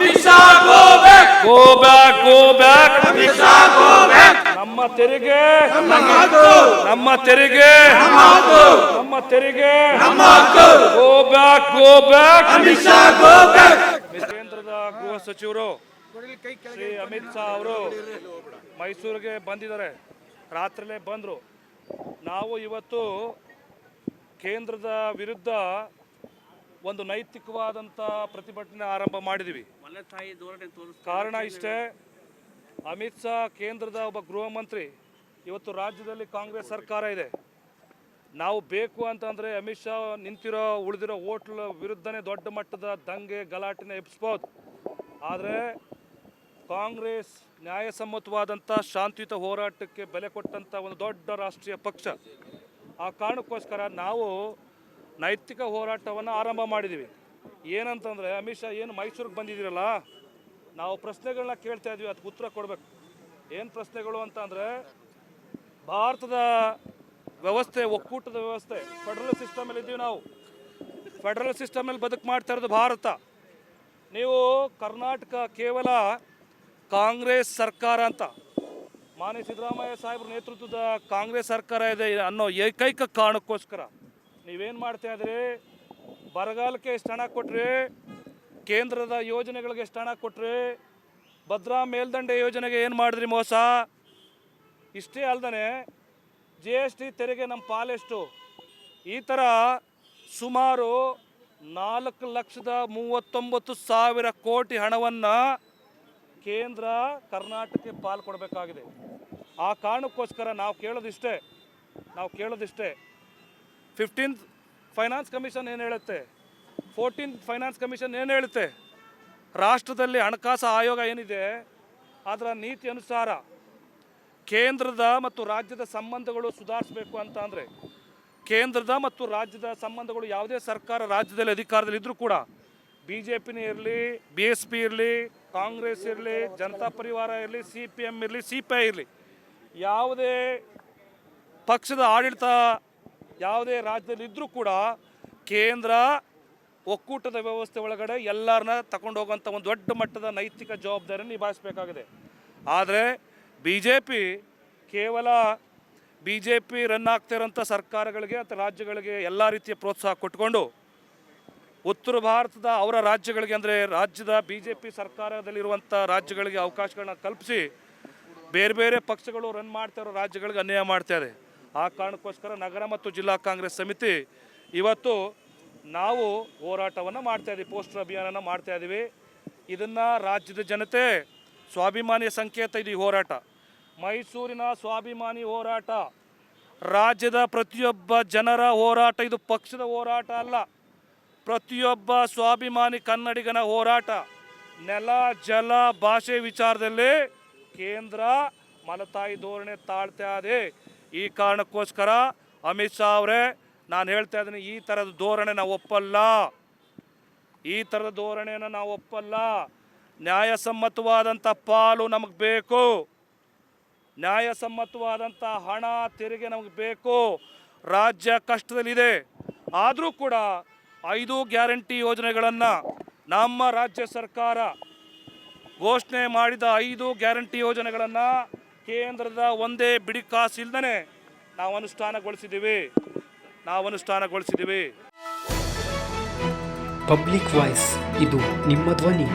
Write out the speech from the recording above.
Amit Shah go back, go back, go back. Amit Shah go back. ನಮ್ಮ ತೆರಿಗೆ ನಮ್ಮ ಹಕ್ಕು, ನಮ್ಮ ತೆರಿಗೆ ನಮ್ಮ ಹಕ್ಕು, ನಮ್ಮ ತೆರಿಗೆ ನಮ್ಮ ಹಕ್ಕು. Go back, go back. Amit Shah go back. ಕೇಂದ್ರದ ಗೃಹ ಸಚಿವರು ಶ್ರೀ ಅಮಿತ್ ಶಾ ಅವರು ಮೈಸೂರಿಗೆ ಬಂದಿದ್ದಾರೆ. ರಾತ್ರಿಲೇ ಬಂದರು. ನಾವು ಇವತ್ತು ಕೇಂದ್ರದ ವಿರುದ್ಧ ಒಂದು ನೈತಿಕವಾದಂಥ ಪ್ರತಿಭಟನೆ ಆರಂಭ ಮಾಡಿದ್ದೀವಿ. ಕಾರಣ ಇಷ್ಟೇ, ಅಮಿತ್ ಶಾ ಕೇಂದ್ರದ ಒಬ್ಬ ಗೃಹ ಮಂತ್ರಿ. ಇವತ್ತು ರಾಜ್ಯದಲ್ಲಿ ಕಾಂಗ್ರೆಸ್ ಸರ್ಕಾರ ಇದೆ. ನಾವು ಬೇಕು ಅಂತಂದರೆ ಅಮಿತ್ ಶಾ ನಿಂತಿರೋ ಉಳಿದಿರೋ ಹೋಟ್ಲ್ ವಿರುದ್ಧನೇ ದೊಡ್ಡ ಮಟ್ಟದ ದಂಗೆ ಗಲಾಟೆನ ಎಬ್ಬಿಸ್ಬೋದು. ಆದರೆ ಕಾಂಗ್ರೆಸ್ ನ್ಯಾಯಸಮ್ಮತವಾದಂಥ ಶಾಂತಿಯುತ ಹೋರಾಟಕ್ಕೆ ಬೆಲೆ ಕೊಟ್ಟಂಥ ಒಂದು ದೊಡ್ಡ ರಾಷ್ಟ್ರೀಯ ಪಕ್ಷ. ಆ ಕಾರಣಕ್ಕೋಸ್ಕರ ನಾವು ನೈತಿಕ ಹೋರಾಟವನ್ನು ಆರಂಭ ಮಾಡಿದ್ದೀವಿ. ಏನಂತಂದರೆ, ಅಮಿತ್ ಶಾ ಏನು ಮೈಸೂರಿಗೆ ಬಂದಿದ್ದೀರಲ್ಲ, ನಾವು ಪ್ರಶ್ನೆಗಳನ್ನ ಕೇಳ್ತಾ ಇದ್ವಿ, ಅದಕ್ಕೆ ಉತ್ತರ ಕೊಡಬೇಕು. ಏನು ಪ್ರಶ್ನೆಗಳು ಅಂತ ಅಂದರೆ, ಭಾರತದ ವ್ಯವಸ್ಥೆ ಒಕ್ಕೂಟದ ವ್ಯವಸ್ಥೆ, ಫೆಡರಲ್ ಸಿಸ್ಟಮಲ್ಲಿ ಇದ್ದೀವಿ ನಾವು. ಫೆಡರಲ್ ಸಿಸ್ಟಮಲ್ಲಿ ಬದುಕು ಮಾಡ್ತಾ ಇರೋದು ಭಾರತ. ನೀವು ಕರ್ನಾಟಕ ಕೇವಲ ಕಾಂಗ್ರೆಸ್ ಸರ್ಕಾರ ಅಂತ, ಮಾನ್ಯ ಸಿದ್ದರಾಮಯ್ಯ ಸಾಹೇಬ್ರ ನೇತೃತ್ವದ ಕಾಂಗ್ರೆಸ್ ಸರ್ಕಾರ ಇದೆ ಅನ್ನೋ ಏಕೈಕ ಕಾರಣಕ್ಕೋಸ್ಕರ ನೀವೇನು ಮಾಡ್ತಾ ಇದ್ರಿ, ಬರಗಾಲಕ್ಕೆ ಎಷ್ಟು ಹಣ ಕೊಟ್ರಿ, ಕೇಂದ್ರದ ಯೋಜನೆಗಳಿಗೆ ಎಷ್ಟು ಹಣ ಕೊಟ್ರಿ, ಭದ್ರಾ ಮೇಲ್ದಂಡೆ ಯೋಜನೆಗೆ ಏನು ಮಾಡಿದ್ರಿ ಮೋಸ. ಇಷ್ಟೇ ಅಲ್ದೇ GST ತೆರಿಗೆ ನಮ್ಮ ಪಾಲೆಷ್ಟು, ಈ ಥರ ಸುಮಾರು 4,39,000 ಕೋಟಿ ಹಣವನ್ನು ಕೇಂದ್ರ ಕರ್ನಾಟಕಕ್ಕೆ ಪಾಲು ಕೊಡಬೇಕಾಗಿದೆ. ಆ ಕಾರಣಕ್ಕೋಸ್ಕರ ನಾವು ಕೇಳೋದಿಷ್ಟೇ 15th ಫೈನಾನ್ಸ್ ಕಮಿಷನ್ ಏನು ಹೇಳುತ್ತೆ, 14th ಫೈನಾನ್ಸ್ ಕಮಿಷನ್ ಏನು ಹೇಳುತ್ತೆ, ರಾಷ್ಟ್ರದಲ್ಲಿ ಹಣಕಾಸು ಆಯೋಗ ಏನಿದೆ ಅದರ ನೀತಿ ಅನುಸಾರ ಕೇಂದ್ರದ ಮತ್ತು ರಾಜ್ಯದ ಸಂಬಂಧಗಳು ಸುಧಾರಿಸಬೇಕು ಅಂತ ಅಂದರೆ, ಕೇಂದ್ರದ ಮತ್ತು ರಾಜ್ಯದ ಸಂಬಂಧಗಳು ಯಾವುದೇ ಸರ್ಕಾರ ರಾಜ್ಯದಲ್ಲಿ ಅಧಿಕಾರದಲ್ಲಿ ಇದ್ದರೂ ಕೂಡ, BJPನೇ ಇರಲಿ, BSP ಇರಲಿ, ಕಾಂಗ್ರೆಸ್ ಇರಲಿ, ಜನತಾ ಪರಿವಾರ ಇರಲಿ, CPM ಇರಲಿ, CPI ಇರಲಿ, ಯಾವುದೇ ಪಕ್ಷದ ಆಡಳಿತ ಯಾವುದೇ ರಾಜ್ಯದಲ್ಲಿ ಇದ್ದರೂ ಕೂಡ ಕೇಂದ್ರ ಒಕ್ಕೂಟದ ವ್ಯವಸ್ಥೆ ಒಳಗಡೆ ಎಲ್ಲರನ್ನ ತಗೊಂಡು ಹೋಗುವಂಥ ಒಂದು ದೊಡ್ಡ ಮಟ್ಟದ ನೈತಿಕ ಜವಾಬ್ದಾರಿಯನ್ನು ನಿಭಾಯಿಸಬೇಕಾಗಿದೆ. ಆದರೆ BJP ಕೇವಲ BJP ರನ್ ಆಗ್ತಿರೋಂಥ ಸರ್ಕಾರಗಳಿಗೆ ಅಥವಾ ರಾಜ್ಯಗಳಿಗೆ ಎಲ್ಲ ರೀತಿಯ ಪ್ರೋತ್ಸಾಹ ಕೊಟ್ಕೊಂಡು, ಉತ್ತರ ಭಾರತದ ಅವರ ರಾಜ್ಯಗಳಿಗೆ ಅಂದರೆ ರಾಜ್ಯದ BJP ಸರ್ಕಾರದಲ್ಲಿರುವಂಥ ರಾಜ್ಯಗಳಿಗೆ ಅವಕಾಶಗಳನ್ನ ಕಲ್ಪಿಸಿ ಬೇರೆ ಬೇರೆ ಪಕ್ಷಗಳು ರನ್ ಮಾಡ್ತಾ ಇರೋ ರಾಜ್ಯಗಳಿಗೆ ಅನ್ಯಾಯ ಮಾಡ್ತಾ ಇದೆ. ಆ ಕಾರಣಕ್ಕೋಸ್ಕರ ನಗರ ಮತ್ತು ಜಿಲ್ಲಾ ಕಾಂಗ್ರೆಸ್ ಸಮಿತಿ ಇವತ್ತು ನಾವು ಹೋರಾಟವನ್ನು ಮಾಡ್ತಾಯಿದ್ದೀವಿ, ಪೋಸ್ಟರ್ ಅಭಿಯಾನನ ಮಾಡ್ತಾಯಿದ್ದೀವಿ. ಇದನ್ನು ರಾಜ್ಯದ ಜನತೆ ಸ್ವಾಭಿಮಾನಿಯ ಸಂಕೇತ. ಇದು ಈ ಹೋರಾಟ ಮೈಸೂರಿನ ಸ್ವಾಭಿಮಾನಿ ಹೋರಾಟ, ರಾಜ್ಯದ ಪ್ರತಿಯೊಬ್ಬ ಜನರ ಹೋರಾಟ. ಇದು ಪಕ್ಷದ ಹೋರಾಟ ಅಲ್ಲ, ಪ್ರತಿಯೊಬ್ಬ ಸ್ವಾಭಿಮಾನಿ ಕನ್ನಡಿಗನ ಹೋರಾಟ. ನೆಲ, ಜಲ, ಭಾಷೆ ವಿಚಾರದಲ್ಲಿ ಕೇಂದ್ರ ಮಲತಾಯಿ ಧೋರಣೆ ತಾಳ್ತಾ ಇದೆ. ಈ ಕಾರಣಕ್ಕೋಸ್ಕರ ಅಮಿತ್ ಶಾ ಅವರೇ, ನಾನು ಹೇಳ್ತಾ ಇದ್ದೀನಿ, ಈ ಥರದ ಧೋರಣೆ ನಾವು ಒಪ್ಪಲ್ಲ, ಈ ಥರದ ಧೋರಣೆಯನ್ನು ನಾವು ಒಪ್ಪಲ್ಲ. ನ್ಯಾಯಸಮ್ಮತವಾದಂಥ ಪಾಲು ನಮಗೆ ಬೇಕು, ನ್ಯಾಯಸಮ್ಮತವಾದಂಥ ಹಣ ತೆರಿಗೆ ನಮಗೆ ಬೇಕು. ರಾಜ್ಯ ಕಷ್ಟದಲ್ಲಿದೆ, ಆದರೂ ಕೂಡ 5 ಗ್ಯಾರಂಟಿ ಯೋಜನೆಗಳನ್ನು ನಮ್ಮ ರಾಜ್ಯ ಸರ್ಕಾರ ಘೋಷಣೆ ಮಾಡಿದ 5 ಗ್ಯಾರಂಟಿ ಯೋಜನೆಗಳನ್ನು ಕೇಂದ್ರದ ಒಂದೇ ಬಿಡಿ ಕಾಸು ಇಲ್ದೇ ನಾವು ಅನುಷ್ಠಾನಗೊಳಿಸಿದ್ದೀವಿ. ಪಬ್ಲಿಕ್ ವಾಯ್ಸ್, ಇದು ನಿಮ್ಮ ಧ್ವನಿ.